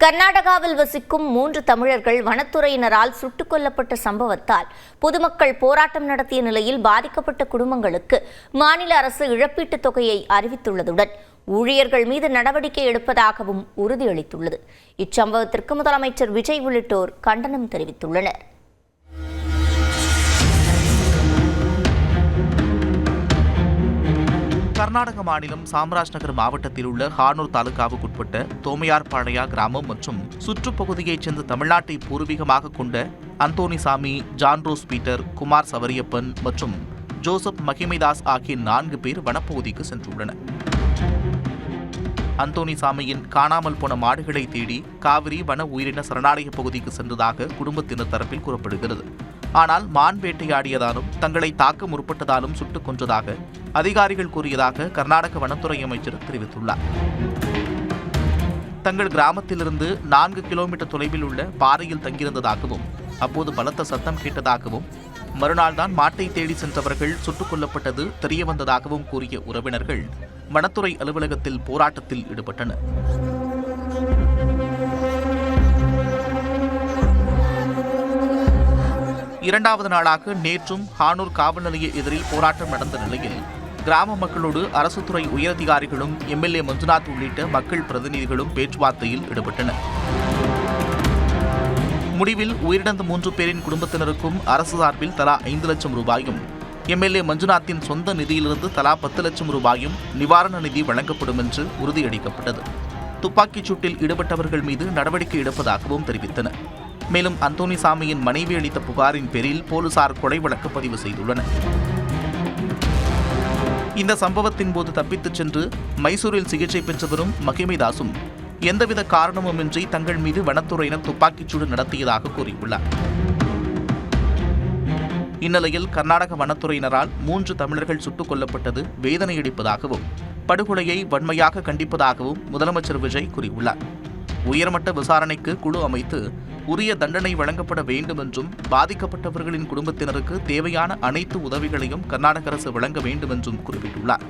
கர்நாடகாவில் வசிக்கும் 3 தமிழர்கள் வனத்துறையினரால் சுட்டுக் கொல்லப்பட்ட சம்பவத்தால் பொதுமக்கள் போராட்டம் நடத்திய நிலையில் பாதிக்கப்பட்ட குடும்பங்களுக்கு மாநில அரசு இழப்பீட்டுத் தொகையை அறிவித்துள்ளதுடன் ஊழியர்கள் மீது நடவடிக்கை எடுப்பதாகவும் உறுதியளித்துள்ளது. இச்சம்பவத்திற்கு முதலமைச்சர் விஜய் உள்ளிட்டோர் கண்டனம் தெரிவித்துள்ளனர். கர்நாடக மாநிலம் சாம்ராஜ்நகர் மாவட்டத்தில் உள்ள ஹானூர் தாலுகாவுக்குட்பட்ட தோமையார்பாளையா கிராமம் மற்றும் சுற்றுப்பகுதியைச் சேர்ந்த தமிழ்நாட்டை பூர்வீகமாக கொண்ட அந்தோனிசாமி, ஜான்ரோஸ் பீட்டர், குமார் சவரியப்பன் மற்றும் ஜோசப் மகிமைதாஸ் ஆகிய 4 பேர் வனப்பகுதிக்கு சென்றுள்ளனர். அந்தோனிசாமியின் காணாமல் போன மாடுகளை தேடி காவிரி வன உயிரின சரணாலய பகுதிக்கு சென்றதாக குடும்பத்தினர் தரப்பில் கூறப்படுகிறது. ஆனால் மான் வேட்டையாடியதாலும் தங்களை தாக்க முற்பட்டதாலும் சுட்டுக் கொன்றதாக அதிகாரிகள் கூறியதாக கர்நாடக வனத்துறை அமைச்சர் தெரிவித்துள்ளார். தங்கள் கிராமத்திலிருந்து 4 கிலோமீட்டர் தொலைவில் உள்ள பாறையில் தங்கியிருந்ததாகவும் அப்போது பலத்த சத்தம் கேட்டதாகவும் மறுநாள் தான் மாட்டை தேடி சென்றவர்கள் சுட்டுக் கொல்லப்பட்டது தெரியவந்ததாகவும் கூறிய உறவினர்கள் வனத்துறை அலுவலகத்தில் போராட்டத்தில் ஈடுபட்டனர். இரண்டாவது நாளாக நேற்றும் ஹானூர் காவல் நிலைய எதிரில் போராட்டம் நடந்த நிலையில் கிராம மக்களோடு அரசு துறை உயரதிகாரிகளும் எம்எல்ஏ மஞ்சுநாத் உள்ளிட்ட மக்கள் பிரதிநிதிகளும் பேச்சுவார்த்தையில் ஈடுபட்டனர். முடிவில் உயிரிழந்த 3 பேரின் குடும்பத்தினருக்கும் அரசு சார்பில் தலா 5 லட்சம் ரூபாயும், எம்எல்ஏ மஞ்சுநாத்தின் சொந்த நிதியிலிருந்து தலா 10 லட்சம் ரூபாயும் நிவாரண நிதி வழங்கப்படும் என்று உறுதியளிக்கப்பட்டது. துப்பாக்கிச் சூட்டில் ஈடுபட்டவர்கள் மீது நடவடிக்கை எடுப்பதாகவும் தெரிவித்தனர். மேலும் அந்தோனிசாமியின் மனைவி அளித்த புகாரின் பேரில் போலீசார் கொலை வழக்கு பதிவு செய்துள்ளனர். இந்த சம்பவத்தின் போது தப்பித்துச் சென்று மைசூரில் சிகிச்சை பெற்று வரும் மகிமைதாசும் எந்தவித காரணமுமின்றி தங்கள் மீது வனத்துறையினர் துப்பாக்கிச்சூடு நடத்தியதாக கூறியுள்ளார். இந்நிலையில் கர்நாடக வனத்துறையினரால் 3 தமிழர்கள் சுட்டுக் கொல்லப்பட்டது வேதனையளிப்பதாகவும் படுகொலையை வன்மையாக கண்டிப்பதாகவும் முதலமைச்சர் விஜய் கூறியுள்ளார். உயர்மட்ட விசாரணைக்கு குழு அமைத்து உரிய தண்டனை வழங்கப்பட வேண்டும் என்றும் பாதிக்கப்பட்டவர்களின் குடும்பத்தினருக்கு தேவையான அனைத்து உதவிகளையும் கர்நாடக அரசு வழங்க வேண்டும் என்றும் குறிப்பிட்டுள்ளார்.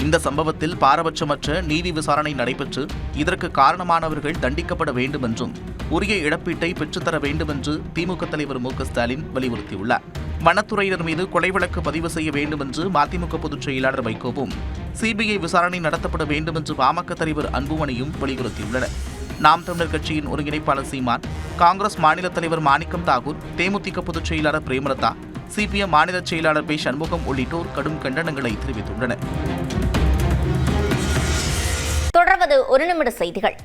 இந்த சம்பவத்தில் பாரபட்சமற்ற நீதி விசாரணை நடைபெற்று இதற்கு காரணமானவர்கள் தண்டிக்கப்பட வேண்டும் என்றும் உரிய இழப்பீட்டை பெற்றுத்தர வேண்டும் என்று திமுக தலைவர் மு.க. ஸ்டாலின் வலியுறுத்தியுள்ளார். வனத்துறையினர் மீது கொலை வழக்கு பதிவு செய்ய வேண்டும் என்று மதிமுக பொதுச் செயலாளர் வைகோவும், சிபிஐ விசாரணை நடத்தப்பட வேண்டும் என்று பாமக தலைவர் அன்புமணியும் வலியுறுத்தியுள்ளனர். நாம் தமிழர் கட்சியின் ஒருங்கிணைப்பாளர் சீமான், காங்கிரஸ் மாநில தலைவர் மாணிக்கம் தாகூர், தேமுதிக பொதுச் செயலாளர் பிரேமலதா, சிபிஎம் மாநில செயலாளர் பி. சண்முகம் உள்ளிட்டோர் கடும் கண்டனங்களை தெரிவித்துள்ளனர். தொடர்வது 1 நிமிட செய்திகள்.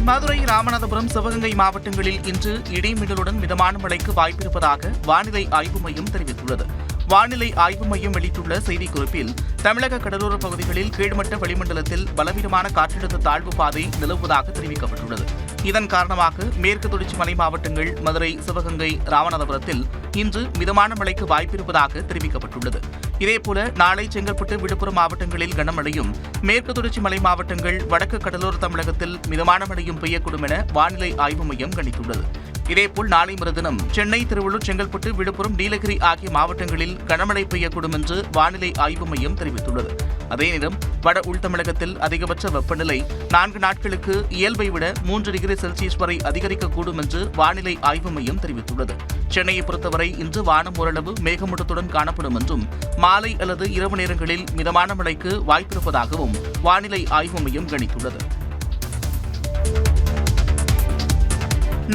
மதுரை, ராமநாதபுரம், சிவகங்கை மாவட்டங்களில் இன்று இடிமின்னலுடன் மிதமான மழைக்கு வாய்ப்பிருப்பதாக வானிலை ஆய்வு மையம் தெரிவித்துள்ளது. வானிலை ஆய்வு மையம் வெளியிட்டுள்ள செய்திக்குறிப்பில் தமிழக கடலோர பகுதிகளில் கீழ்மட்ட வளிமண்டலத்தில் பலவீனமான காற்றழுத்த தாழ்வு பாதை நிலவுவதாக தெரிவிக்கப்பட்டுள்ளது. இதன் காரணமாக மேற்கு தொடர்ச்சி மலை மாவட்டங்கள் மதுரை, சிவகங்கை, ராமநாதபுரத்தில் இன்று மிதமான மழைக்கு வாய்ப்பிருப்பதாக தெரிவிக்கப்பட்டுள்ளது. இதேபோல நாளை செங்கல்பட்டு, விழுப்புரம் மாவட்டங்களில் கனமழையும், மேற்கு தொடர்ச்சி மலை மாவட்டங்கள், வடக்கு கடலோர தமிழகத்தில் மிதமான மழையும் பெய்யக்கூடும் என வானிலை ஆய்வு மையம் கணித்துள்ளது. இதேபோல் நாளை மறுதினம் சென்னை, திருவள்ளூர், செங்கல்பட்டு, விழுப்புரம், நீலகிரி ஆகிய மாவட்டங்களில் கனமழை பெய்யக்கூடும் என்று வானிலை ஆய்வு மையம் தெரிவித்துள்ளது. அதே நேரம் வட உள் தமிழகத்தில் அதிகபட்ச வெப்பநிலை 4 நாட்களுக்கு இயல்பை விட 3 டிகிரி செல்சியஸ் வரை அதிகரிக்கக்கூடும் என்று வானிலை ஆய்வு மையம் தெரிவித்துள்ளது. சென்னையை பொறுத்தவரை இன்று வானம் ஓரளவு மேகமூட்டத்துடன் காணப்படும் என்றும் மாலை அல்லது இரவு நேரங்களில் மிதமான மழைக்கு வாய்ப்பிருப்பதாகவும் வானிலை ஆய்வு மையம் கணித்துள்ளது.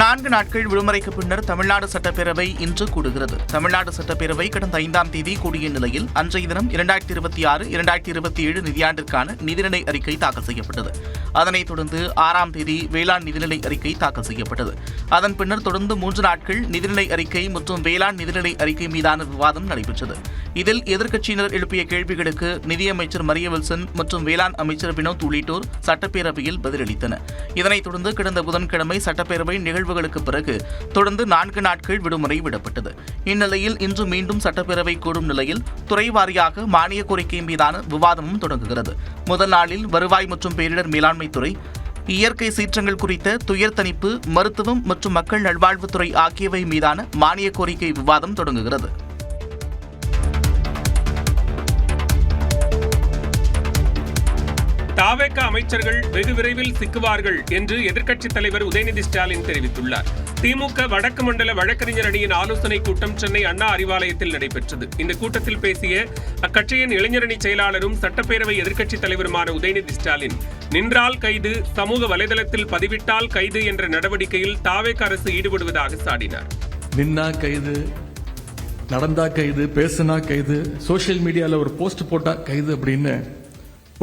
4 நாட்கள் விடுமுறைக்கு பின்னர் தமிழ்நாடு சட்டப்பேரவை இன்று கூடுகிறது. தமிழ்நாடு சட்டப்பேரவை கடந்த 5ஆம் தேதி கூடிய நிலையில் அன்றைய தினம் 2026-2027 நிதியாண்டிற்கான நிதிநிலை அறிக்கை தாக்கல் செய்யப்பட்டது. அதனைத் தொடர்ந்து 6ஆம் தேதி வேளாண் நிதிநிலை அறிக்கை தாக்கல் செய்யப்பட்டது. அதன் பின்னர் தொடர்ந்து 3 நாட்கள் நிதிநிலை அறிக்கை மற்றும் வேளாண் நிதிநிலை அறிக்கை மீதான விவாதம் நடைபெற்றது. இதில் எதிர்க்கட்சியினர் எழுப்பிய கேள்விகளுக்கு நிதியமைச்சர் மரிய வில்சன் மற்றும் வேளாண் அமைச்சர் வினோத் உள்ளிட்டோர் சட்டப்பேரவையில் பதிலளித்தனர். இதனைத் தொடர்ந்து கடந்த புதன்கிழமை சட்டப்பேரவை நிகழ்வுகளுக்கு பிறகு தொடர்ந்து 4 நாட்கள் விடுமுறை விடப்பட்டது. இந்நிலையில் இன்று மீண்டும் சட்டப்பேரவை கூடும் நிலையில் துறை வாரியாக மானிய கோரிக்கை மீதான விவாதமும் தொடங்குகிறது. முதல் நாளில் வருவாய் மற்றும் பேரிடர் மேலாண்மைத்துறை, இயற்கை சீற்றங்கள் குறித்த துயர் தணிப்பு, மருத்துவம் மற்றும் மக்கள் நல்வாழ்வுத்துறை ஆகியவை மீதான மானிய கோரிக்கை விவாதம் தொடங்குகிறது. தாவேக அமைச்சர்கள் வெகு விரைவில் சிக்குவார்கள் என்று எதிர்க்கட்சித் தலைவர் உதயநிதி ஸ்டாலின் தெரிவித்துள்ளார். திமுக வடக்கு மண்டல வழக்கறிஞர் அணியின் ஆலோசனைக் கூட்டம் சென்னை அண்ணா அறிவாலயத்தில் நடைபெற்றது. இந்த கூட்டத்தில் பேசிய அக்கட்சியின் இளைஞரணி செயலாளரும் சட்டப்பேரவை எதிர்க்கட்சித் தலைவருமான உதயநிதி ஸ்டாலின், நின்றால் கைது, சமூக வலைதளத்தில் பதிவிட்டால் கைது என்ற நடவடிக்கையில் தாவேக அரசு ஈடுபடுவதாக சாடினார். நின்னா கைது, நடந்தா கைது, பேசுனா கைது, சோசியல் மீடியால ஒரு போஸ்ட் போட்டா கைது அப்படின்னு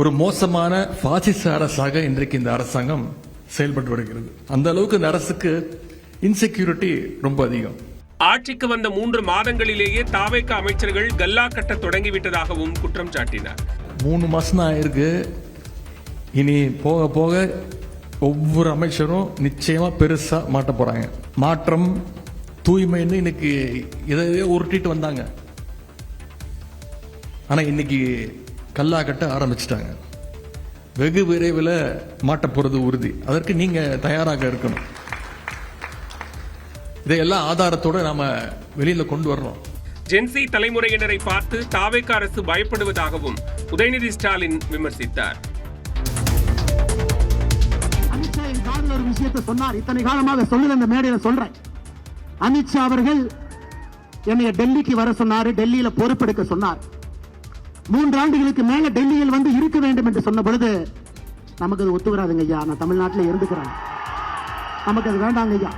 ஒரு மோசமான பாசிச அரசாக இன்றைக்கு இந்த அரசாங்கம் செயல்பட்டு வருகிறது. அந்த அளவுக்கு இந்த அரசுக்கு இன்செக்யூரிட்டி ரொம்ப அதிகம். ஆட்சிக்கு வந்த 3 மாதங்களிலேயே தாவேக அமைச்சர்கள் கல்லா கட்ட தொடங்கிவிட்டதாகவும் குற்றம் சாட்டினார். 3 மாசம் தான் ஆயிருக்கு. இனி போக போக ஒவ்வொரு அமைச்சரும் நிச்சயமா பெருசா மாட்ட போறாங்க. மாற்றம், தூய்மைன்னு இன்னைக்கு இதையே உருட்டிட்டு வந்தாங்க. ஆனா இன்னைக்கு கல்லா கட்ட ஆரம்பிச்சிட்டாங்க. வெகு விரைவில் மாட்ட போறது உறுதி. அதற்கு நீங்க தயாராக இருக்கணும். இதையெல்லாம் ஆதாரத்தோட நாம வெளியில கொண்டு வரணும். ஜென்சி தலைமுறையினரை பார்த்து தாவேக அரசு பயப்படுவதாகவும் உதயநிதி ஸ்டாலின் விமர்சித்தார். அமித்ஷா என் காதில் ஒரு விஷயத்தை சொன்னார். இத்தனை காலமாக சொல்லுது அந்த மேடையில சொல்றேன். அமித்ஷா அவர்கள் என்னைய டெல்லிக்கு வர சொன்னாரு, டெல்லியில பொறுப்பெடுக்க சொன்னார். 3 ஆண்டுகளுக்கு மேல டெல்லியில் வந்து இருக்க வேண்டும் என்று சொன்ன பொழுது நமக்கு அது ஒத்து வராதுங்க ஐயா, நான் தமிழ்நாட்டில் இருந்துக்கிறேன், நமக்கு அது வேண்டாங்க ஐயா.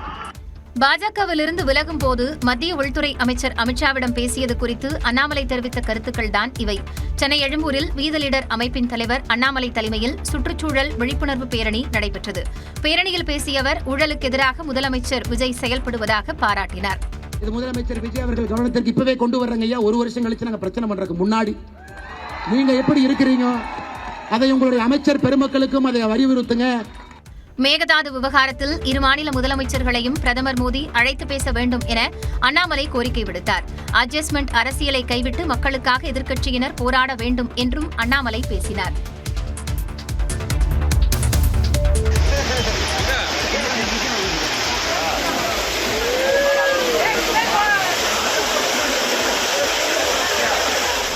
பாஜகவிலிருந்து விலகும் போது மத்திய உள்துறை அமைச்சர் அமித்ஷாவிடம் பேசியது குறித்து அண்ணாமலை தெரிவித்த கருத்துக்கள் தான் இவை. சென்னை எழும்பூரில் வீத லீடர் அமைப்பின் தலைவர் அண்ணாமலை தலைமையில் சுற்றுச்சூழல் விழிப்புணர்வு பேரணி நடைபெற்றது. பேரணியில் பேசிய அவர் ஊழலுக்கு எதிராக முதலமைச்சர் விஜய் செயல்படுவதாக பாராட்டினார். இது முதலமைச்சர் விஜய் அவர்கள் கவனத்திற்கு இப்பவே கொண்டு வர்றாங்க ஐயா. 1 வருஷம் கழிச்சு நாங்க பிரச்சனை பண்றதுக்கு முன்னாடி நீங்க எப்படி இருக்கிறீங்க அதை உங்களுடைய அமைச்சர் பெருமக்களுக்கும் அதை அறிவுறுத்துங்க. மேகதாது விவகாரத்தில் 2 மாநில முதலமைச்சர்களையும் பிரதமர் மோடி அழைத்து பேச வேண்டும் என அண்ணாமலை கோரிக்கை விடுத்தார். அட்ஜஸ்ட்மெண்ட் அரசியலை கைவிட்டு மக்களுக்காக எதிர்க்கட்சியினர் போராட வேண்டும் என்றும் அண்ணாமலை பேசினார்.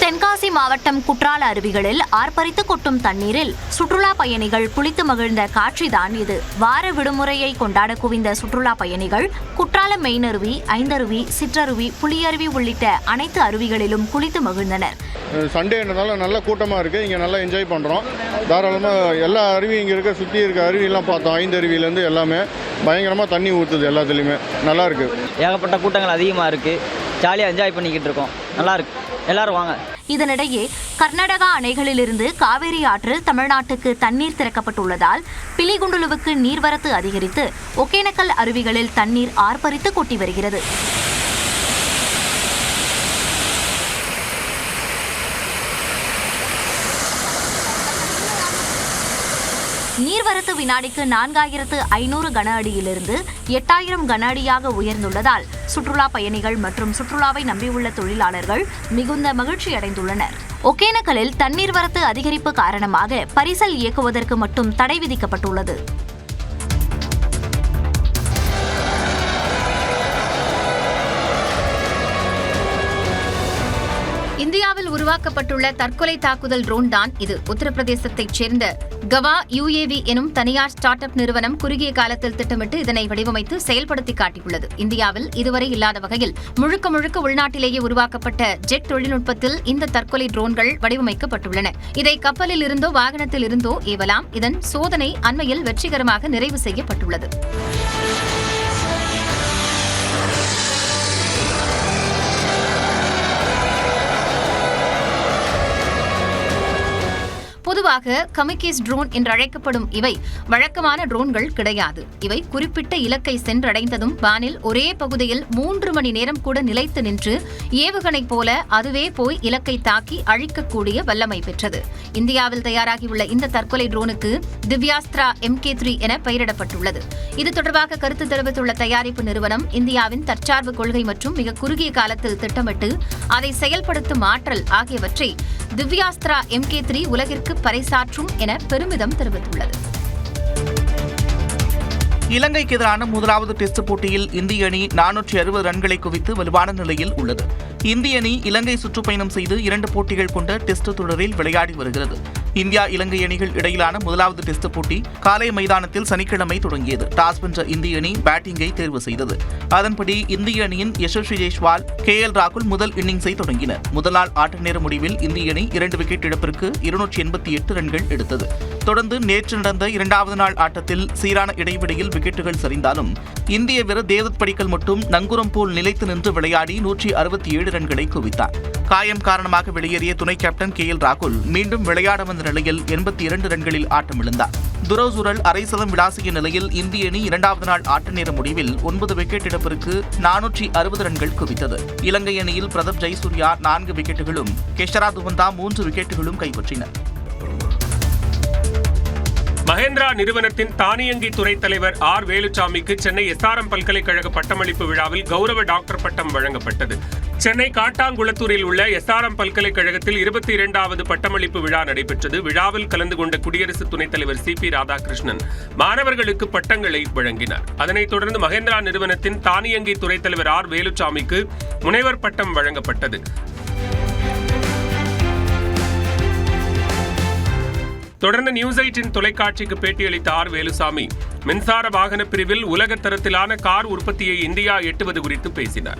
தென்காசி மாவட்டம் குற்றால அருவிகளில் ஆர்ப்பரித்து கொட்டும் தண்ணீரில் சுற்றுலா பயணிகள் குளித்து மகிழ்ந்த காட்சிதான் இது. வார விடுமுறையை கொண்டாட குவிந்த சுற்றுலா பயணிகள் குற்றால மெயினருவி, ஐந்தருவி, சிற்றருவி, புலியருவி உள்ளிட்ட அனைத்து அருவிகளிலும் குளித்து மகிழ்ந்தனர். சண்டேன்றதால நல்ல கூட்டமாக இருக்குது. இங்கே நல்லா என்ஜாய் பண்ணுறோம். தாராளமாக எல்லா அருவியும் இங்கே இருக்க, சுற்றி இருக்க அருவியெல்லாம் பார்த்தோம். 5 அருவியிலேருந்து எல்லாமே பயங்கரமாக தண்ணி ஊற்றுது. எல்லாத்துலேயுமே நல்லா இருக்குது. ஏகப்பட்ட கூட்டங்கள் அதிகமாக இருக்குது. ஜாலியாக என்ஜாய் பண்ணிக்கிட்டு இருக்கோம். நல்லா இருக்கு. எல்லாரும் வாங்க. இதனிடையே கர்நாடகா அணைகளிலிருந்து காவிரி ஆற்றில் தமிழ்நாட்டுக்கு தண்ணீர் திறக்கப்பட்டுள்ளதால் பிலிகுண்டுலுவுக்கு நீர்வரத்து அதிகரித்து ஒகேனக்கல் அருவிகளில் தண்ணீர் ஆர்ப்பரித்து கொட்டி வருகிறது. நீர்வரத்து வினாடிக்கு 4500 கன அடியிலிருந்து 8000 கன அடியாக உயர்ந்துள்ளதால் சுற்றுலா பயணிகள் மற்றும் சுற்றுலாவை நம்பியுள்ள தொழிலாளர்கள் மிகுந்த மகிழ்ச்சி அடைந்துள்ளனர். ஒகேனக்கலில் தண்ணீர் வரத்து அதிகரிப்பு காரணமாக பரிசல் இயக்குவதற்கு மட்டும் தடை விதிக்கப்பட்டுள்ளது. இந்தியாவில் உருவாக்கப்பட்டுள்ள தற்கொலை தாக்குதல் ட்ரோன் தான் இது. உத்தரப்பிரதேசத்தைச் சேர்ந்த கவா UAV எனும் தனியார் ஸ்டார்ட் அப் நிறுவனம் குறுகிய காலத்தில் திட்டமிட்டு இதனை வடிவமைத்து செயல்படுத்தி காட்டியுள்ளது. இந்தியாவில் இதுவரை இல்லாத வகையில் முழுக்க உள்நாட்டிலேயே உருவாக்கப்பட்ட ஜெட் தொழில்நுட்பத்தில் இந்த தற்கொலை ட்ரோன்கள் வடிவமைக்கப்பட்டுள்ளன. இதை கப்பலில் இருந்தோ வாகனத்தில் இருந்தோ ஏவலாம். இதன் சோதனை அண்மையில் வெற்றிகரமாக நிறைவு செய்யப்பட்டுள்ளது. பொதுவாக கமிகேஸ் ட்ரோன் என்றழைக்கப்படும் இவை வழக்கமான ட்ரோன்கள் கிடையாது. இவை குறிப்பிட்ட இலக்கை சென்றடைந்ததும் வானில் ஒரே பகுதியில் 3 மணி நேரம் கூட நிலைத்து நின்று ஏவுகணை போல அதுவே போய் இலக்கை தாக்கி அழிக்கக்கூடிய வல்லமை பெற்றது. இந்தியாவில் தயாராகியுள்ள இந்த தற்கொலை ட்ரோனுக்கு திவ்யாஸ்திரா MK3 என பெயரிடப்பட்டுள்ளது. இது தொடர்பாக கருத்து தெரிவித்துள்ள தயாரிப்பு நிறுவனம், இந்தியாவின் தற்சார்பு கொள்கை மற்றும் மிக குறுகிய காலத்தில் திட்டமிட்டு அதை செயல்படுத்தும் ஆற்றல் ஆகியவற்றை திவ்யாஸ்திரா MK3 உலகிற்கு பறைசாற்றும் என பெருமிதம் தெரிவித்துள்ளது. இலங்கைக்கு எதிரான முதலாவது டெஸ்ட் போட்டியில் இந்திய அணி 460 ரன்களை குவித்து வலுவான நிலையில் உள்ளது. இந்திய அணி இலங்கை சுற்றுப்பயணம் செய்து 2 போட்டிகள் கொண்ட டெஸ்ட் தொடரில் விளையாடி வருகிறது. இந்தியா இலங்கை அணிகள் இடையிலான முதலாவது டெஸ்ட் போட்டி காலை மைதானத்தில் சனிக்கிழமை தொடங்கியது. டாஸ் வென்ற இந்திய அணி பேட்டிங்கை தேர்வு செய்தது. அதன்படி இந்திய அணியின் யசஸ்வி ஜெய்ஸ்வால், KL ராகுல் முதல் இன்னிங்ஸை தொடங்கினர். முதல் நாள் ஆட்ட நேர முடிவில் இந்திய அணி 2 விக்கெட் இழப்பிற்கு 288 ரன்கள் எடுத்தது. தொடர்ந்து நேற்று நடந்த இரண்டாவது நாள் ஆட்டத்தில் சீரான இடைவெளியில் விக்கெட்டுகள் சரிந்தாலும் இந்திய வீரர் தேவத் படிக்கல் மட்டும் நங்குரம் போல் நிலைத்து நின்று விளையாடி 167 ரன்களை குவித்தார். காயம் காரணமாக வெளியேறிய துணை கேப்டன் KL ராகுல் மீண்டும் விளையாட வந்த நிலையில் 82 ரன்களில் ஆட்டமிழந்தார். துரோசூரல் அரைசதம் விளாசிய நிலையில் இந்திய அணி இரண்டாவது நாள் ஆட்ட நேர முடிவில் 9 விக்கெட் இழப்பிற்கு 460 ரன்கள் குவித்தது. இலங்கை அணியில் பிரதப் ஜெயசூர்யா 4 விக்கெட்டுகளும் கெஷரா துவந்தா 3 விக்கெட்டுகளும் கைப்பற்றினர். மஹேந்திரா நிறுவனத்தின் தானியங்கி துறை தலைவர் ஆர் வேலுச்சாமிக்கு சென்னை SRM பல்கலைக்கழக பட்டமளிப்பு விழாவில் கௌரவ டாக்டர் பட்டம் வழங்கப்பட்டது. சென்னை காட்டாங்குளத்தூரில் உள்ள SRM பல்கலைக்கழகத்தில் 22வது பட்டமளிப்பு விழா நடைபெற்றது. விழாவில் கலந்து கொண்ட குடியரசு துணைத் தலைவர் CP ராதாகிருஷ்ணன் மாணவர்களுக்கு பட்டங்களை வழங்கினார். அதனைத் தொடர்ந்து மஹேந்திரா நிறுவனத்தின் தானியங்கி துறை தலைவர் ஆர் வேலுச்சாமிக்கு முனைவர் பட்டம் வழங்கப்பட்டது. தொடர்ந்து நியூஸ் 8 தொலைக்காட்சிக்கு பேட்டியளித்த ஆர் வேலுசாமி மின்சார வாகன பிரிவில் உலக தரத்திலான கார் உற்பத்தியை இந்தியா எட்டுவது குறித்து பேசினார்.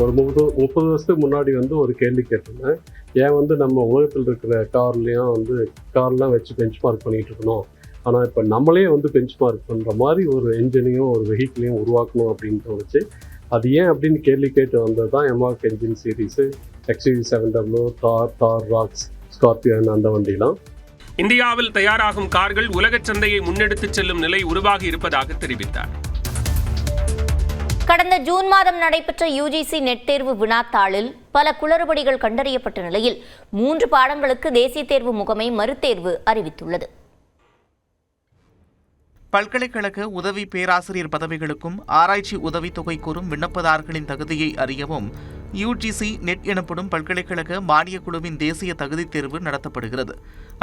ஒரு 30 வருஷத்துக்கு முன்னாடி ஒரு கேள்வி கேட்டிருந்தேன். ஏன் நம்ம உலகத்தில் இருக்கிற கார்லாம் வச்சு பெஞ்ச் மார்க் பண்ணிட்டு இருக்கணும், ஆனால் இப்போ நம்மளே பெஞ்ச் மார்க் பண்ணுற மாதிரி ஒரு என்ஜினையும் ஒரு வெஹிக்கிளையும் உருவாக்கணும் அப்படின்னு தோணுச்சு. அது ஏன் அப்படின்னு கேள்வி கேட்டு வந்தது தான் எமார்க் என்ஜின் சீரீஸு, XUV700, தார், ராக்ஸ், ஸ்கார்பியன் அந்த வண்டிலாம். இந்தியாவில் தயாராகும் கார்கள் உலக சந்தையை முன்னெடுத்துச் செல்லும் நிலை உருவாகி இருப்பதாக தெரிவித்தார். கடந்த ஜூன் மாதம் நடைபெற்ற UGC நெட் தேர்வு வினாத்தாளில் பல குளறுபடிகள் கண்டறியப்பட்ட நிலையில் 3 பாடங்களுக்கு தேசிய தேர்வு முகமை மறுதேர்வு அறிவித்துள்ளது. பல்கலைக்கழக உதவி பேராசிரியர் பதவிகளுக்கும் ஆராய்ச்சி உதவித்தொகை கோரும் விண்ணப்பதாரர்களின் தகுதியை அறியவும் UGC நெட் எனப்படும் பல்கலைக்கழக மானியக் குழுவின் தேசிய தகுதித் தேர்வு நடத்தப்படுகிறது.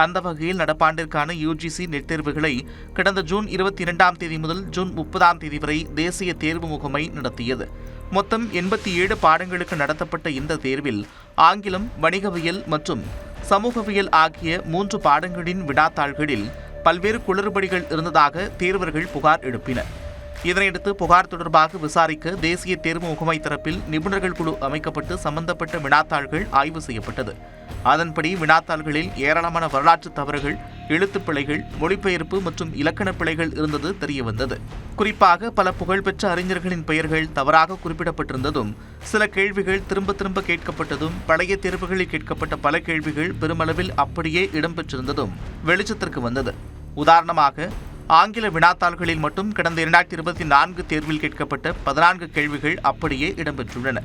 அந்த வகையில் நடப்பாண்டிற்கான UGC நெட் தேர்வுகளை கடந்த ஜூன் 22ஆம் தேதி முதல் ஜூன் 30ஆம் தேதி வரை தேசிய தேர்வு முகமை நடத்தியது. மொத்தம் 87 பாடங்களுக்கு நடத்தப்பட்ட இந்த தேர்வில் ஆங்கிலம், வணிகவியல் மற்றும் சமூகவியல் ஆகிய 3 பாடங்களின் வினாத்தாள்களில் பல்வேறு குளறுபடிகள் இருந்ததாக தேர்வர்கள் புகார் எழுப்பினர். இதனையடுத்து புகார் தொடர்பாக விசாரிக்க தேசிய தேர்வு முகமை தரப்பில் நிபுணர்கள் குழு அமைக்கப்பட்டு சம்பந்தப்பட்ட வினாத்தாள்கள் ஆய்வு செய்யப்பட்டது. அதன்படி வினாத்தாள்களில் ஏராளமான வரலாற்று தவறுகள், எழுத்துப்பிழைகள், மொழிபெயர்ப்பு மற்றும் இலக்கண பிழைகள் இருந்தது தெரியவந்தது. குறிப்பாக பல புகழ்பெற்ற அறிஞர்களின் பெயர்கள் தவறாக குறிப்பிடப்பட்டிருந்ததும், சில கேள்விகள் திரும்ப திரும்ப கேட்கப்பட்டதும், பழைய தேர்வுகளில் கேட்கப்பட்ட பல கேள்விகள் பெருமளவில் அப்படியே இடம்பெற்றிருந்ததும் வெளிச்சத்திற்கு வந்தது. உதாரணமாக ஆங்கில வினாத்தாள்களில் மட்டும் கடந்த 2024 தேர்வில் கேட்கப்பட்ட 14 கேள்விகள் அப்படியே இடம்பெற்றுள்ளன.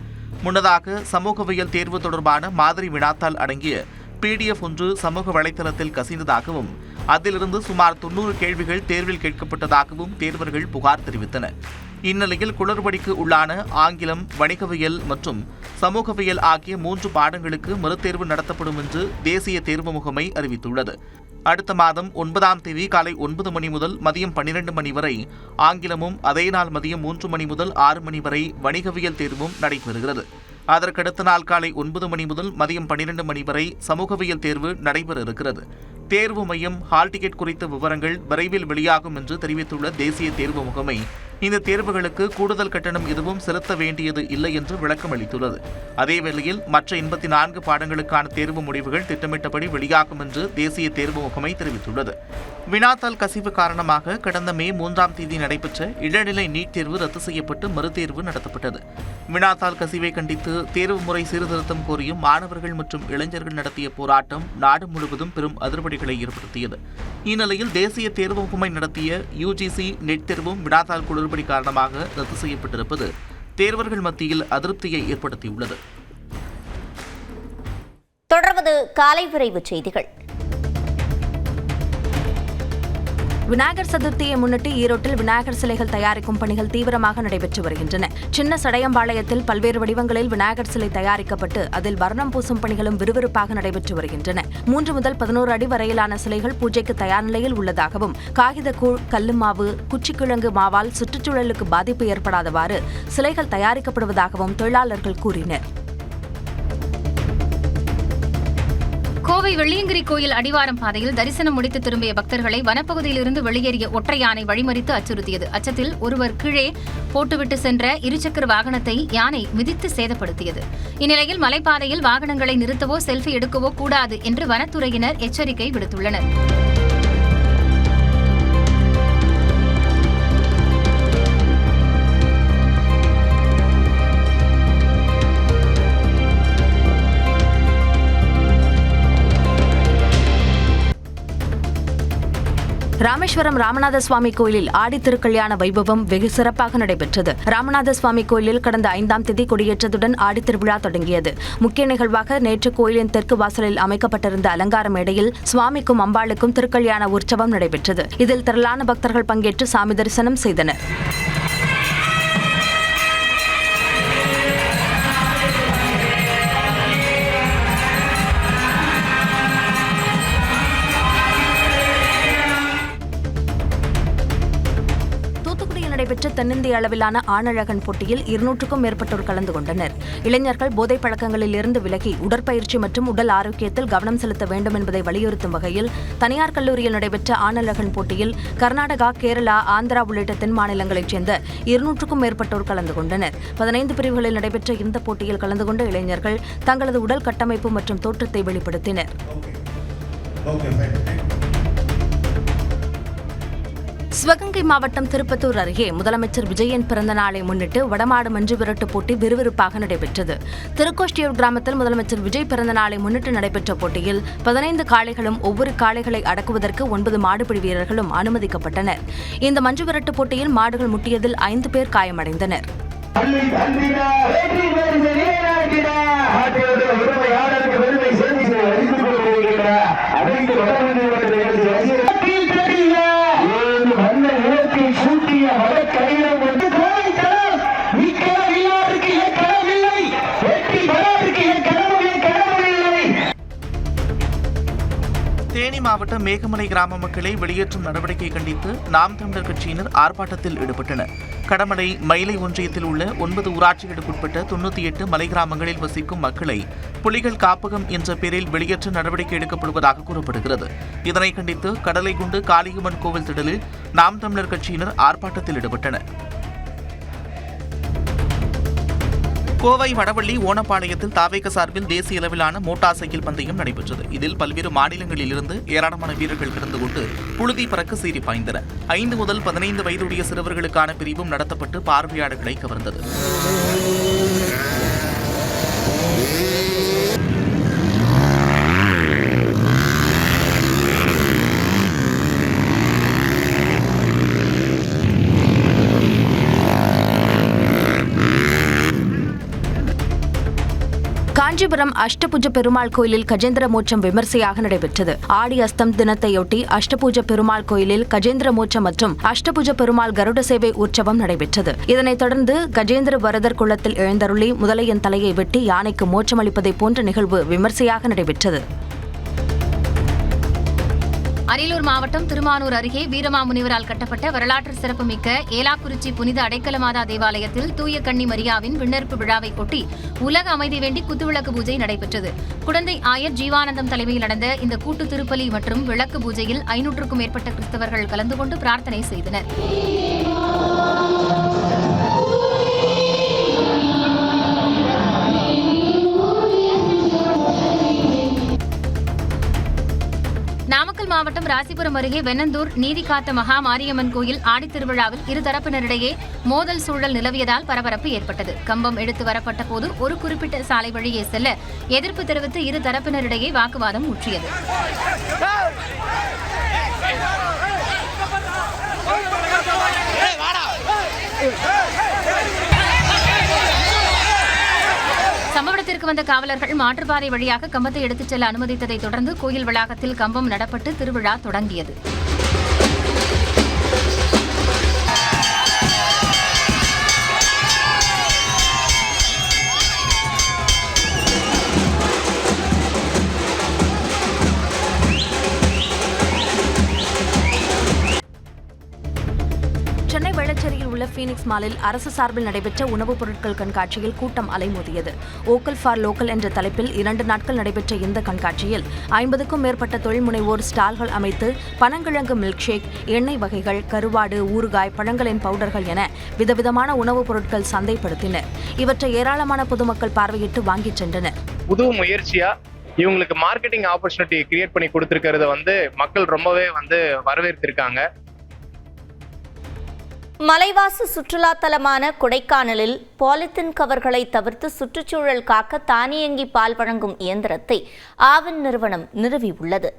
முன்னதாக சமூகவியல் தேர்வு தொடர்பான மாதிரி வினாத்தாள் அடங்கிய PDF ஒன்று சமூக வலைதளத்தில் கசிந்ததாகவும் அதிலிருந்து சுமார் 90 கேள்விகள் தேர்வில் கேட்கப்பட்டதாகவும் தேர்வர்கள் புகார் தெரிவித்தனர். இந்நிலையில் குளறுபடிக்கு உள்ளான ஆங்கிலம், வணிகவியல் மற்றும் சமூகவியல் ஆகிய 3 பாடங்களுக்கு மறுதேர்வு நடத்தப்படும் என்று தேசிய தேர்வு முகமை அறிவித்துள்ளது. அடுத்த மாதம் 9ஆம் தேதி காலை 9 மணி முதல் மதியம் 12 மணி வரை ஆங்கிலமும், அதே நாள் மதியம் 3 மணி முதல் 6 மணி வரை வணிகவியல் தேர்வும் நடைபெறுகிறது. அதற்கடுத்த நாள் காலை 9 மணி முதல் மதியம் 12 மணி வரை சமூகவியல் தேர்வு நடைபெற இருக்கிறது. தேர்வு மையம், ஹால் டிக்கெட் குறித்த விவரங்கள் விரைவில் வெளியாகும் என்று தெரிவித்துள்ள தேசிய தேர்வு முகமை இந்த தேர்வுகளுக்கு கூடுதல் கட்டணம் எதுவும் செலுத்த வேண்டியது இல்லை என்று விளக்கம் அளித்துள்ளது. அதேவேளையில் மற்ற 84 பாடங்களுக்கான தேர்வு முடிவுகள் திட்டமிட்டபடி வெளியாகும் என்று தேசிய தேர்வு முகமை தெரிவித்துள்ளது. வினாத்தாள் கசிவு காரணமாக கடந்த மே 3ஆம் தேதி நடைபெற்ற இளநிலை நீட் தேர்வு ரத்து செய்யப்பட்டு மறுதேர்வு நடத்தப்பட்டது. வினாத்தாள் கசிவை கண்டித்து தேர்வு முறை சீர்திருத்தம் கோரியும் மாணவர்கள் மற்றும் இளைஞர்கள் நடத்திய போராட்டம் நாடு முழுவதும் பெரும் அதிர்வடிகளை ஏற்படுத்தியது. இந்நிலையில் தேசிய தேர்வு முகமை நடத்திய UGC நெட் தேர்வும் வினாத்தாள் குளறுபடி காரணமாக ரத்து செய்யப்பட்டிருப்பது தேர்வர்கள் மத்தியில் அதிருப்தியை ஏற்படுத்தியுள்ளது. தொடர்வது காலை விரைவு செய்திகள். விநாயகர் சதுர்த்தியை முன்னிட்டு ஈரோட்டில் விநாயகர் சிலைகள் தயாரிக்கும் பணிகள் தீவிரமாக நடைபெற்று வருகின்றன. சின்ன சடையம்பாளையத்தில் பல்வேறு வடிவங்களில் விநாயகர் சிலை தயாரிக்கப்பட்டு அதில் வர்ணம் பூசும் பணிகளும் விறுவிறுப்பாக நடைபெற்று வருகின்றன. 3 முதல் 11 அடி வரையிலான சிலைகள் பூஜைக்கு தயார் நிலையில் உள்ளதாகவும், காகிதக்கூழ், கல்லுமாவு, குச்சிக்கிழங்கு மாவால் சுற்றுச்சூழலுக்கு பாதிப்பு ஏற்படாதவாறு சிலைகள் தயாரிக்கப்படுவதாகவும் தொழிலாளர்கள் கூறினர். கோவை வெள்ளியங்கிரி கோயில் அடிவாரம் பாதையில் தரிசனம் முடித்து திரும்பிய பக்தர்களை வனப்பகுதியிலிருந்து வெளியேறிய ஒற்றை யானை வழிமறித்து அச்சுறுத்தியது. அச்சத்தில் ஒருவர் கீழே போட்டுவிட்டு சென்ற இருசக்கர வாகனத்தை யானை மிதித்து சேதப்படுத்தியது. இந்நிலையில் மலைப்பாதையில் வாகனங்களை நிறுத்தவோ செல்ஃபி எடுக்கவோ கூடாது என்று வனத்துறையினர் எச்சரிக்கை விடுத்துள்ளனர். ராமேஸ்வரம் ராமநாத சுவாமி கோயிலில் ஆடி திருக்கல்யாண வைபவம் வெகு சிறப்பாக நடைபெற்றது. ராமநாத சுவாமி கோயிலில் கடந்த 5ஆம் தேதி கொடியேற்றத்துடன் ஆடி திருவிழா தொடங்கியது. முக்கிய நிகழ்வாக நேற்று கோயிலின் தெற்கு வாசலில் அமைக்கப்பட்டிருந்த அலங்கார மேடையில் சுவாமிக்கும் அம்பாளுக்கும் திருக்கல்யாண உற்சவம் நடைபெற்றது. இதில் திரளான பக்தர்கள் பங்கேற்று சாமி தரிசனம் செய்தனர். நடைபெற்ற தென்னிந்திய அளவிலான ஆணழகன் போட்டியில் 200க்கும் மேற்பட்டோர் கலந்து கொண்டனர். இளைஞர்கள் போதைப் பழக்கங்களில் இருந்து விலகி உடற்பயிற்சி மற்றும் உடல் ஆரோக்கியத்தில் கவனம் செலுத்த வேண்டும் என்பதை வலியுறுத்தும் வகையில் தனியார் கல்லூரியில் நடைபெற்ற ஆணழகன் போட்டியில் கர்நாடகா, கேரளா, ஆந்திரா உள்ளிட்ட தென் மாநிலங்களைச் சேர்ந்த 200க்கும் மேற்பட்டோர் கலந்து கொண்டனர். 15 பிரிவுகளில் நடைபெற்ற இந்த போட்டியில் கலந்து கொண்ட இளைஞர்கள் தங்களது உடல் கட்டமைப்பு மற்றும் தோற்றத்தை வெளிப்படுத்தினர். சிவகங்கை மாவட்டம் திருப்பத்தூர் அருகே முதலமைச்சர் விஜயன் பிறந்த நாளை முன்னிட்டு வடமாடு மஞ்சு விரட்டு போட்டி விறுவிறுப்பாக நடைபெற்றது. திருக்கோஷ்டியூர் கிராமத்தில் முதலமைச்சர் விஜய் பிறந்த நாளை முன்னிட்டு நடைபெற்ற போட்டியில் 15 காளைகளும் ஒவ்வொரு காளைகளை அடக்குவதற்கு 9 மாடுபிடி வீரர்களும் அனுமதிக்கப்பட்டனர். இந்த மஞ்சு விரட்டு போட்டியில் மாடுகள் முட்டியதில் 5 பேர் காயமடைந்தனர். தேனி மாவட்டம் மேகமலை கிராம மக்களை வெளியேற்றும் நடவடிக்கை கண்டித்து நாம் தமிழர் கட்சியினர் ஆர்ப்பாட்டத்தில் ஈடுபட்டனர். கடமலை மயிலை ஒன்றியத்தில் உள்ள 9 ஊராட்சிகளுக்குட்பட்ட 98 மலை கிராமங்களில் வசிக்கும் மக்களை புலிகள் காப்பகம் என்ற பெயரில் வெளியேற்ற நடவடிக்கை எடுக்கப்படுவதாக கூறப்படுகிறது. இதனை கண்டித்து கடலைகுண்டு காளியம்மன் கோவில் திடலில் நாம் தமிழர் கட்சியினர் ஆர்ப்பாட்டத்தில் ஈடுபட்டனர். கோவை வடவள்ளி ஓனப்பாளையத்தில் தாவேக சார்பில் தேசிய அளவிலான மோட்டார் சைக்கிள் பந்தயம் நடைபெற்றது. இதில் பல்வேறு மாநிலங்களில் இருந்து ஏராளமான வீரர்கள் கலந்து கொண்டு புழுதி பறக்க சீறி பாய்ந்தனர். 5 முதல் 15 வயதுடைய சிறுவர்களுக்கான பிரிவும் நடத்தப்பட்டு பார்வையாளர்களை கவர்ந்தது. காஞ்சிபுரம் அஷ்டபுஜ பெருமாள் கோயிலில் கஜேந்திர மோட்சம் விமர்சையாக நடைபெற்றது. ஆடி அஸ்தம் தினத்தையொட்டி அஷ்டபூஜ பெருமாள் கோயிலில் கஜேந்திர மோட்சம் மற்றும் அஷ்டபுஜ பெருமாள் கருட சேவை உற்சவம் நடைபெற்றது. இதனைத் தொடர்ந்து கஜேந்திர வரதர் குளத்தில் எழுந்தருளி முதலையின் தலையை வெட்டி யானைக்கு மோட்சம் அளிப்பதை போன்ற நிகழ்வு விமர்சையாக நடைபெற்றது. அரியலூர் மாவட்டம் திருமானூர் அருகே வீரமாமுனிவரால் கட்டப்பட்ட வரலாற்று சிறப்புமிக்க ஏலாக்குறிச்சி புனித அடைக்கலமாதா தேவாலயத்தில் தூய கன்னி மரியாவின் விண்ணேற்பு விழாவை ஒட்டி உலக அமைதி வேண்டி குத்துவிளக்கு பூஜை நடைபெற்றது. குடந்தை ஆயர் ஜீவானந்தம் தலைமையில் நடந்த இந்த கூட்டு திருப்பலி மற்றும் விளக்கு பூஜையில் 500க்கும் மேற்பட்ட கிறிஸ்தவர்கள் கலந்து கொண்டு பிரார்த்தனை செய்தனர். நாமக்கல் மாவட்டம் ராசிபுரம் அருகே வெண்ணந்தூர் நீதிகாத்த மகா மாரியம்மன் கோயில் ஆடித்திருவிழாவில் இருதரப்பினரிடையே மோதல் சூழல் நிலவியதால் பரபரப்பு ஏற்பட்டது. கம்பம் எடுத்து வரப்பட்ட போது ஒரு குறிப்பிட்ட சாலை வழியே செல்ல எதிர்ப்பு தெரிவித்து இரு தரப்பினரிடையே வாக்குவாதம் முற்றியது. சம்பவத்திற்கு வந்த காவலர்கள் மாற்றுப்பாதை வழியாக கம்பத்தை எடுத்துச் செல்ல அனுமதித்ததை தொடர்ந்து கோயில் வளாகத்தில் கம்பம் நடப்பட்டு திருவிழா தொடங்கியது. ஃபீனிக்ஸ் மாலில் அரசு சார்பில் நடைபெற்ற உணவுப் பொருட்கள் கண்காட்சியில் கூட்டம் அலைமோதியது. வோக்கல் ஃபார் லோக்கல் என்ற தலைப்பில் 2 நாட்கள் நடைபெற்ற இந்த கண்காட்சியில் 50க்கும் மேற்பட்ட தொழில் முனைவோர் ஸ்டால்கள் அமைத்து பனங்கிழங்கு மில்க் ஷேக், எண்ணெய் வகைகள், கருவாடு, ஊறுகாய், பழங்களின் பவுடர்கள் என விதவிதமான உணவுப் பொருட்கள் சந்தைப்படுத்தினர். இவற்றை ஏராளமான பொதுமக்கள் பார்வையிட்டு வாங்கிச் சென்றனர். புது முயற்சியா இவங்களுக்கு மார்க்கெட்டிங் ஆப்பர்ச்சுனிட்டி கிரியேட் பண்ணி கொடுத்திருக்கிறத மக்கள் ரொம்பவே வரவேற்றிருக்காங்க. மலைவாச சுற்றுலா தலமான கொடைக்கானலில் பாலித்தீன் கவர்களை தவிர்த்து சுற்றுச்சூழல் காக்க தானியங்கி பால் வழங்கும் இயந்திரத்தை ஆவின் நிறுவனம் நிறுவியுள்ளது.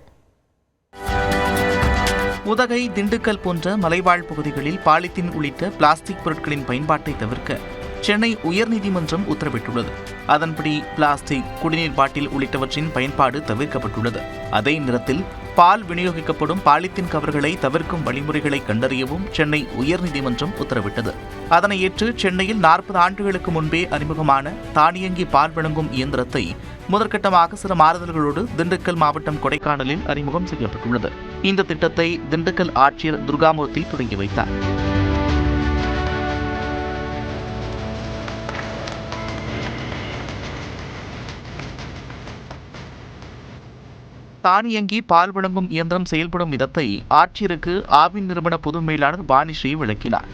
உதகை, திண்டுக்கல் போன்ற மலைவாழ் பகுதிகளில் பாலித்தீன் உள்ளிட்ட பிளாஸ்டிக் பொருட்களின் பயன்பாட்டை தவிர்க்க சென்னை உயர்நீதிமன்றம் உத்தரவிட்டுள்ளது. அதன்படி பிளாஸ்டிக், குடிநீர் பாட்டில் உள்ளிட்டவற்றின் பயன்பாடு தவிர்க்கப்பட்டுள்ளது. அதே நேரத்தில் பால் விநியோகிக்கப்படும் பாலித்தீன் கவர்களை தவிர்க்கும் வழிமுறைகளை கண்டறியவும் சென்னை உயர்நீதிமன்றம் உத்தரவிட்டது. அதனை ஏற்று சென்னையில் 40 ஆண்டுகளுக்கு முன்பே அறிமுகமான தானியங்கி பால் வழங்கும் இயந்திரத்தை முதற்கட்டமாக சில மாறுதல்களோடு திண்டுக்கல் மாவட்டம் கொடைக்கானலில் அறிமுகம் செய்யப்பட்டுள்ளது. இந்த திட்டத்தை திண்டுக்கல் ஆட்சியர் துர்காமூர்த்தி தொடங்கி வைத்தார். தானியங்கி பால் வழங்கும் இயந்திரம் செயல்படும் விதத்தை ஆட்சியருக்கு ஆவின் நிறுவன பொது மேலாளர் பாணிஸ்ரீ விளக்கினார்.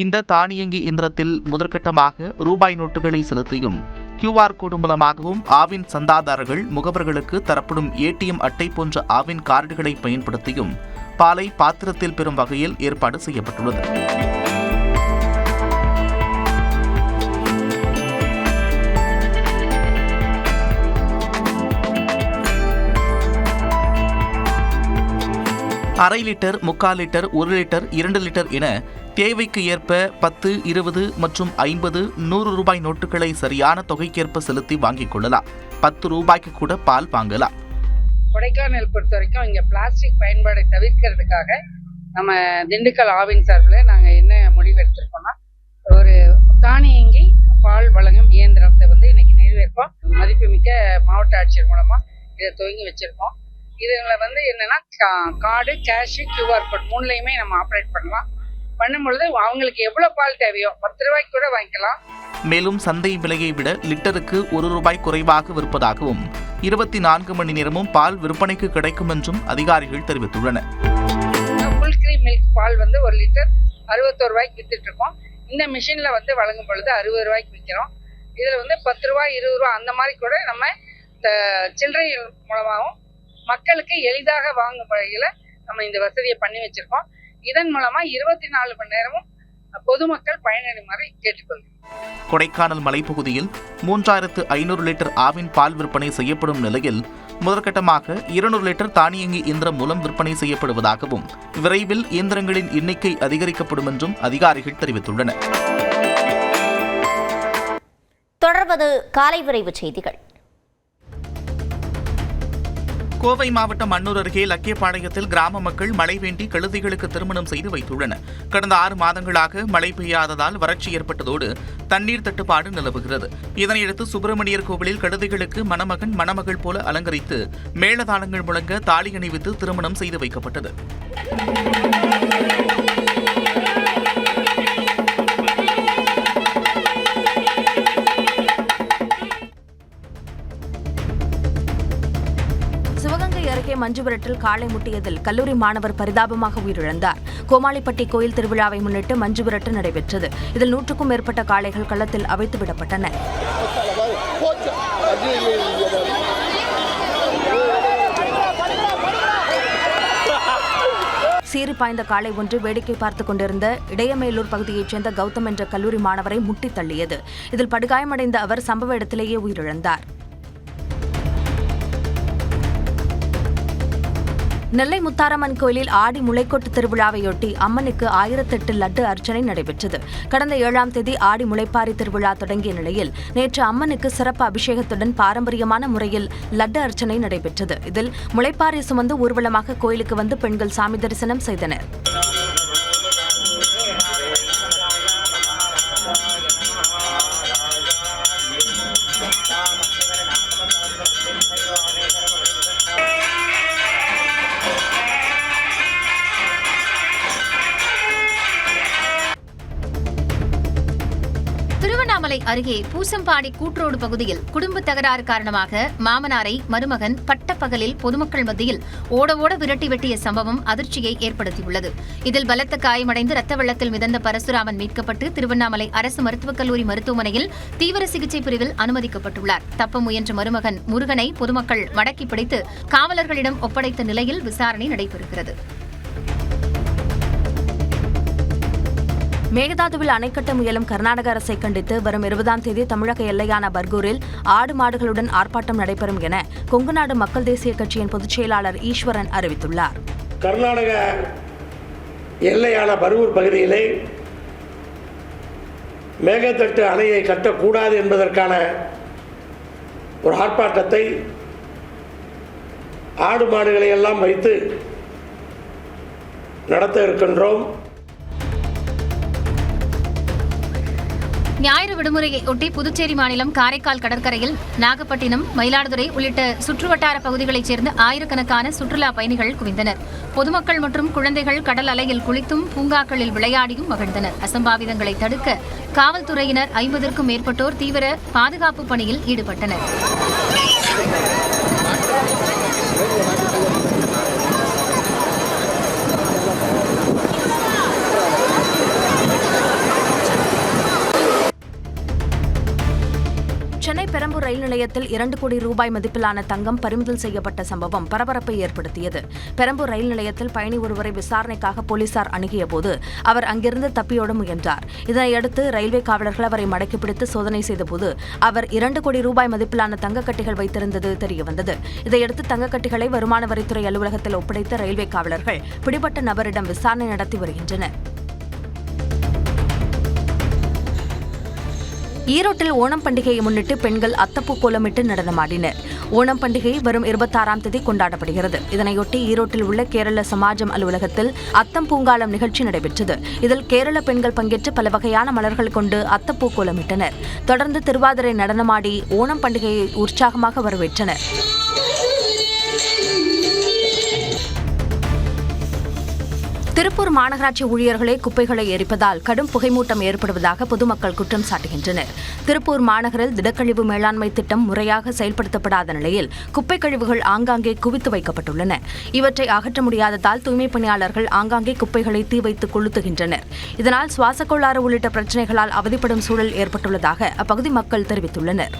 இந்த தானியங்கி இயந்திரத்தில் முதற்கட்டமாக ரூபாய் நோட்டுகளை செலுத்தியும் QR கோடு மூலமாகவும் ஆவின் சந்தாதாரர்கள் முகவர்களுக்கு தரப்படும் ATM அட்டை போன்ற ஆவின் கார்டுகளை பயன்படுத்தியும் பாலை பாத்திரத்தில் பெறும் வகையில் ஏற்பாடு செய்யப்பட்டுள்ளது. அரை லிட்டர், 3/4 லிட்டர், 1 லிட்டர், 2 லிட்டர் என தேவைக்கு ஏற்ப 10, 20 மற்றும் 50, 100 ரூபாய் நோட்டுகளை சரியான தொகைக்கேற்ப செலுத்தி வாங்கிக் கொள்ளலாம். 10 ரூபாய்க்கு கூட பால் வாங்கலாம். கொடைக்கானல் பொறுத்த வரைக்கும் இங்க பிளாஸ்டிக் பயன்பாடை தவிர்க்கிறதுக்காக நம்ம திண்டுக்கல் ஆவின் சார்பில் நாங்கள் என்ன முடிவு எடுத்திருக்கோம்னா, ஒரு தானியங்கி பால் வழங்கும் இயந்திரத்தை இன்னைக்கு நிறைவேற்போம். மதிப்புமிக்க மாவட்ட ஆட்சியர் மூலமா இதை துவங்கி வச்சிருக்கோம். இதுல என்னன்னா கார்டு, கேஷ், QR கோட் 3லையுமே நம்ம ஆப்ரேட் பண்ணலாம். பண்ணும்பொழுது அவங்களுக்கு எவ்வளவு பால் தேவையோ 10 ரூபாய்க்கு கூட வாங்கிக்கலாம். மேலும் சந்தை விலையை விட லிட்டருக்கு 1 ரூபாய் குறைவாக விற்பதாகவும் 24 மணி நேரமும் பால் விற்பனைக்கு கிடைக்கும் என்றும் அதிகாரிகள் தெரிவித்துள்ளனர். ஃபுல் கிரீம் மில்க் பால் 1 லிட்டர் 61 ரூபாய்க்கு வித்துட்டு இருக்கோம். இந்த மிஷின்ல வழங்கும் பொழுது 60 ரூபாய்க்கு விற்கிறோம். இதுல 10 ரூபாய், 20 ரூபாய் அந்த மாதிரி கூட நம்ம சில்லறை மூலமாகவும் மக்களுக்கு எளிதாக வாங்கும் வகையில நம்ம இந்த வசதியை பண்ணி வச்சிருக்கோம். இதன் மூலமா 24 மணி நேரமும் பொதுமக்கள் பயனடைமாறு கேட்டுக்கொள்கிறோம். கொடைக்கானல் மலைப்பகுதியில் 3500 லிட்டர் ஆவின் பால் விற்பனை செய்யப்படும் நிலையில் முதற்கட்டமாக 200 லிட்டர் தானியங்கி இயந்திரம் மூலம் விற்பனை செய்யப்படுவதாகவும் விரைவில் இயந்திரங்களின் எண்ணிக்கை அதிகரிக்கப்படும் என்றும் அதிகாரிகள் தெரிவித்துள்ளனர். தொடர்வது காலை விரைவு செய்திகள். கோவை மாவட்டம் அன்னூர் அருகே லக்கியபாளையத்தில் கிராம மக்கள் மழை வேண்டி கழுதைகளுக்கு திருமணம் செய்து வைத்துள்ளனர். கடந்த 6 மாதங்களாக மழை பெய்யாததால் வறட்சி ஏற்பட்டதோடு தண்ணீர் தட்டுப்பாடு நிலவுகிறது. இதனையடுத்து சுப்பிரமணியர் கோவிலில் கழுதைகளுக்கு மணமகன், மணமகள் போல அலங்கரித்து மேளதாளங்கள் முழங்க தாலி அணிவித்து திருமணம் செய்து வைக்கப்பட்டது. அருகே மஞ்சுவிரட்டில் காளை முட்டியதில் கல்லூரி மாணவர் பரிதாபமாக உயிரிழந்தார். கோமாளிப்பட்டி கோயில் திருவிழாவை முன்னிட்டு மஞ்சுவிரட்டு நடைபெற்றது. இதில் 100க்கும் மேற்பட்ட காளைகள் களத்தில் அவைத்து விடப்பட்டன. சீறி பாய்ந்த காளை ஒன்று வேடிக்கை பார்த்துக் கொண்டிருந்த இடையமேலூர் பகுதியைச் சேர்ந்த கௌதம் என்ற கல்லூரி மாணவரை முட்டி தள்ளியது. இதில் படுகாயமடைந்த அவர் சம்பவ இடத்திலேயே உயிரிழந்தார். நெல்லை முத்தாரம்மன் கோயிலில் ஆடி முளைக்கொட்டு திருவிழாவையொட்டி அம்மனுக்கு 1008 லட்டு அர்ச்சனை நடைபெற்றது. கடந்த 7ஆம் தேதி ஆடி முளைப்பாரி திருவிழா தொடங்கிய நிலையில் நேற்று அம்மனுக்கு சிறப்பு அபிஷேகத்துடன் பாரம்பரியமான முறையில் லட்டு அர்ச்சனை நடைபெற்றது. இதில் முளைப்பாரி சுமந்து ஊர்வலமாக கோயிலுக்கு வந்து பெண்கள் சாமி தரிசனம் செய்தனர். திருவண்ணாமலை அருகே பூசம்பாடி கூட்ரோடு பகுதியில் குடும்ப தகராறு காரணமாக மாமனாரை மருமகன் பட்டப்பகலில் பொதுமக்கள் மத்தியில் ஓட விரட்டி வெட்டிய சம்பவம் அதிர்ச்சியை ஏற்படுத்தியுள்ளது. இதில் பலத்த காயமடைந்து ரத்த வெள்ளத்தில் மிதந்த பரசுராமன் மீட்கப்பட்டு திருவண்ணாமலை அரசு மருத்துவக் கல்லூரி மருத்துவமனையில் தீவிர சிகிச்சை பிரிவில் அனுமதிக்கப்பட்டுள்ளார். தப்ப முயன்ற மருமகன் முருகனை பொதுமக்கள் மடக்கி பிடித்து காவலர்களிடம் ஒப்படைத்த நிலையில் விசாரணை நடைபெறுகிறது. மேகதாதுவில் அணை கட்ட முயலும் கர்நாடக அரசை கண்டித்து வரும் 20ஆம் தேதி தமிழக எல்லையான பர்கூரில் ஆடு மாடுகளுடன் ஆர்ப்பாட்டம் நடைபெறும் என கொங்குநாடு மக்கள் தேசிய கட்சியின் பொதுச் செயலாளர் ஈஸ்வரன் அறிவித்துள்ளார். கர்நாடக எல்லையான பர்கூர் பகுதியிலே மேகதாட்டு அணையை கட்டக்கூடாது என்பதற்கான ஒரு ஆர்ப்பாட்டத்தை ஆடு மாடுகளை எல்லாம் வைத்து நடத்த இருக்கின்றோம். ஞாயிறு விடுமுறையை ஒட்டி புதுச்சேரி மாநிலம் காரைக்கால் கடற்கரையில் நாகப்பட்டினம், மயிலாடுதுறை உள்ளிட்ட சுற்றுவட்டார பகுதிகளைச் சேர்ந்த ஆயிரக்கணக்கான சுற்றுலா பயணிகள் குவிந்தனர். பொதுமக்கள் மற்றும் குழந்தைகள் கடல் அலையில் குளித்தும் பூங்காக்களில் விளையாடியும் மகிழ்ந்தனர். அசம்பாவிதங்களை தடுக்க காவல்துறையினர் 50க்கும் மேற்பட்டோர் தீவிர பாதுகாப்பு பணியில் ஈடுபட்டனர். சென்னை பெரம்பூர் ரயில் நிலையத்தில் 2 கோடி ரூபாய் மதிப்பிலான தங்கம் பறிமுதல் செய்யப்பட்ட சம்பவம் பரபரப்பை ஏற்படுத்தியது. பெரம்பூர் ரயில் நிலையத்தில் பயணி ஒருவரை விசாரணைக்காக போலீசார் அணுகியபோது அவர் அங்கிருந்து தப்பியோட முயன்றார். இதனையடுத்து ரயில்வே காவலர்கள் அவரை மடக்கி பிடித்து சோதனை செய்தபோது அவர் 2 கோடி ரூபாய் மதிப்பிலான தங்கக்கட்டிகள் வைத்திருந்தது தெரியவந்தது. இதையடுத்து தங்கக்கட்டிகளை வருமான வரித்துறை அலுவலகத்தில் ஒப்படைத்த ரயில்வே காவலர்கள் பிடிபட்ட நபரிடம் விசாரணை நடத்தி வருகின்றனர். ஈரோட்டில் ஓணம் பண்டிகையை முன்னிட்டு பெண்கள் அத்தப்பூ கோலமிட்டு நடனமாடினர். ஓணம் பண்டிகை வரும் 26ஆம் தேதி கொண்டாடப்படுகிறது. இதனையொட்டி ஈரோட்டில் உள்ள கேரள சமாஜம் அலுவலகத்தில் அத்தம் பூங்காலம் நிகழ்ச்சி நடைபெற்றது. இதில் கேரள பெண்கள் பங்கேற்று பல வகையான மலர்கள் கொண்டு அத்தப்பூ கோலமிட்டனர். தொடர்ந்து திருவாதிரை நடனமாடி ஓணம் பண்டிகையை உற்சாகமாக வரவேற்றனர். திருப்பூர் மாநகராட்சி ஊழியர்களே குப்பைகளை எரிப்பதால் கடும் புகைமூட்டம் ஏற்படுவதாக பொதுமக்கள் குற்றம் சாட்டுகின்றனர். திருப்பூர் மாநகரில் திடக்கழிவு மேலாண்மை திட்டம் முறையாக செயல்படுத்தப்படாத நிலையில் குப்பை கழிவுகள் ஆங்காங்கே குவித்து வைக்கப்பட்டுள்ளன. இவற்றை அகற்ற முடியாததால் தூய்மைப் பணியாளர்கள் ஆங்காங்கே குப்பைகளை தீ வைத்து கொளுத்துகின்றனர். இதனால் சுவாச கோளாறு உள்ளிட்ட பிரச்சினைகளால் அவதிப்படும் சூழல் ஏற்பட்டுள்ளதாக அப்பகுதி மக்கள் தெரிவித்துள்ளனர்.